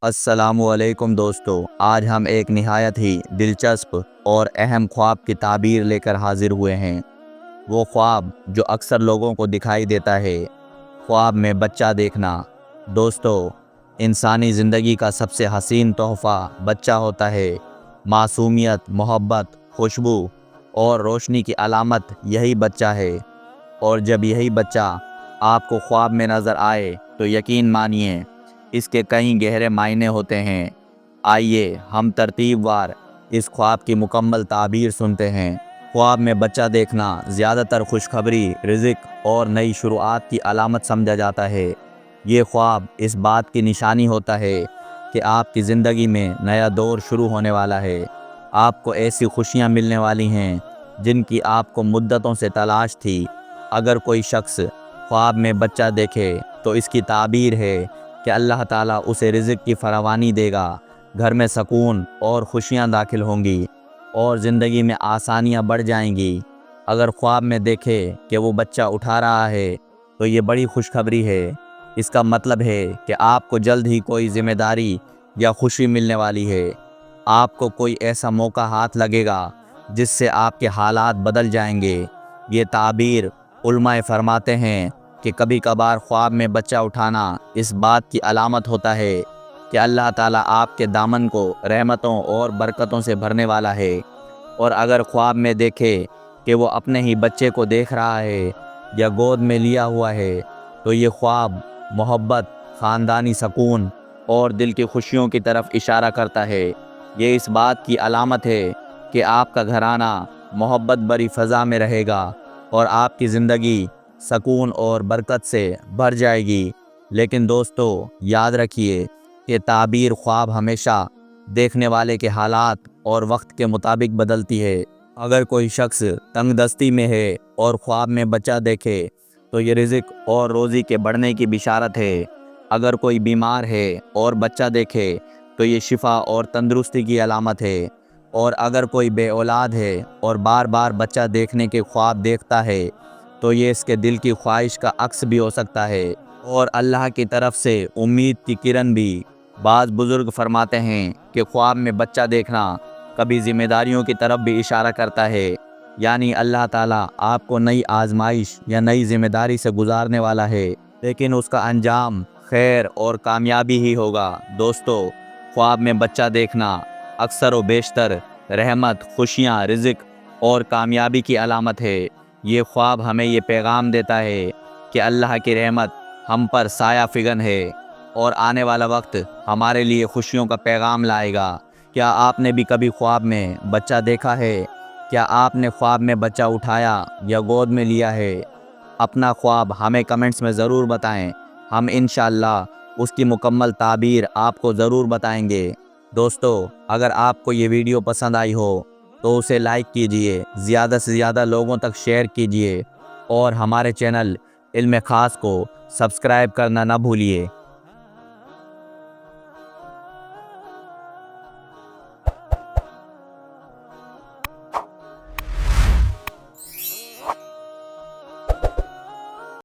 السلام علیکم دوستو، آج ہم ایک نہایت ہی دلچسپ اور اہم خواب کی تعبیر لے کر حاضر ہوئے ہیں۔ وہ خواب جو اکثر لوگوں کو دکھائی دیتا ہے، خواب میں بچہ دیکھنا۔ دوستو، انسانی زندگی کا سب سے حسین تحفہ بچہ ہوتا ہے۔ معصومیت، محبت، خوشبو اور روشنی کی علامت یہی بچہ ہے، اور جب یہی بچہ آپ کو خواب میں نظر آئے تو یقین مانیے اس کے کئی گہرے معنی ہوتے ہیں۔ آئیے ہم ترتیب وار اس خواب کی مکمل تعبیر سنتے ہیں۔ خواب میں بچہ دیکھنا زیادہ تر خوشخبری، رزق اور نئی شروعات کی علامت سمجھا جاتا ہے۔ یہ خواب اس بات کی نشانی ہوتا ہے کہ آپ کی زندگی میں نیا دور شروع ہونے والا ہے۔ آپ کو ایسی خوشیاں ملنے والی ہیں جن کی آپ کو مدتوں سے تلاش تھی۔ اگر کوئی شخص خواب میں بچہ دیکھے تو اس کی تعبیر ہے کہ اللہ تعالیٰ اسے رزق کی فراوانی دے گا، گھر میں سکون اور خوشیاں داخل ہوں گی اور زندگی میں آسانیاں بڑھ جائیں گی۔ اگر خواب میں دیکھے کہ وہ بچہ اٹھا رہا ہے تو یہ بڑی خوشخبری ہے۔ اس کا مطلب ہے کہ آپ کو جلد ہی کوئی ذمہ داری یا خوشی ملنے والی ہے۔ آپ کو کوئی ایسا موقع ہاتھ لگے گا جس سے آپ کے حالات بدل جائیں گے۔ یہ تعبیر علماء فرماتے ہیں کہ کبھی کبھار خواب میں بچہ اٹھانا اس بات کی علامت ہوتا ہے کہ اللہ تعالیٰ آپ کے دامن کو رحمتوں اور برکتوں سے بھرنے والا ہے۔ اور اگر خواب میں دیکھے کہ وہ اپنے ہی بچے کو دیکھ رہا ہے یا گود میں لیا ہوا ہے تو یہ خواب محبت، خاندانی سکون اور دل کی خوشیوں کی طرف اشارہ کرتا ہے۔ یہ اس بات کی علامت ہے کہ آپ کا گھرانہ محبت بری فضا میں رہے گا اور آپ کی زندگی سکون اور برکت سے بھر جائے گی۔ لیکن دوستو، یاد رکھیے کہ تعبیر خواب ہمیشہ دیکھنے والے کے حالات اور وقت کے مطابق بدلتی ہے۔ اگر کوئی شخص تنگ دستی میں ہے اور خواب میں بچہ دیکھے تو یہ رزق اور روزی کے بڑھنے کی بشارت ہے۔ اگر کوئی بیمار ہے اور بچہ دیکھے تو یہ شفا اور تندرستی کی علامت ہے۔ اور اگر کوئی بے اولاد ہے اور بار بار بچہ دیکھنے کے خواب دیکھتا ہے تو یہ اس کے دل کی خواہش کا عکس بھی ہو سکتا ہے اور اللہ کی طرف سے امید کی کرن بھی۔ بعض بزرگ فرماتے ہیں کہ خواب میں بچہ دیکھنا کبھی ذمہ داریوں کی طرف بھی اشارہ کرتا ہے، یعنی اللہ تعالیٰ آپ کو نئی آزمائش یا نئی ذمہ داری سے گزارنے والا ہے، لیکن اس کا انجام خیر اور کامیابی ہی ہوگا۔ دوستو، خواب میں بچہ دیکھنا اکثر و بیشتر رحمت، خوشیاں، رزق اور کامیابی کی علامت ہے۔ یہ خواب ہمیں یہ پیغام دیتا ہے کہ اللہ کی رحمت ہم پر سایہ فگن ہے اور آنے والا وقت ہمارے لیے خوشیوں کا پیغام لائے گا۔ کیا آپ نے بھی کبھی خواب میں بچہ دیکھا ہے؟ کیا آپ نے خواب میں بچہ اٹھایا یا گود میں لیا ہے؟ اپنا خواب ہمیں کمنٹس میں ضرور بتائیں۔ ہم انشاءاللہ اس کی مکمل تعبیر آپ کو ضرور بتائیں گے۔ دوستو، اگر آپ کو یہ ویڈیو پسند آئی ہو تو اسے لائک کیجئے، زیادہ سے زیادہ لوگوں تک شیئر کیجئے اور ہمارے چینل علم خاص کو سبسکرائب کرنا نہ بھولیے۔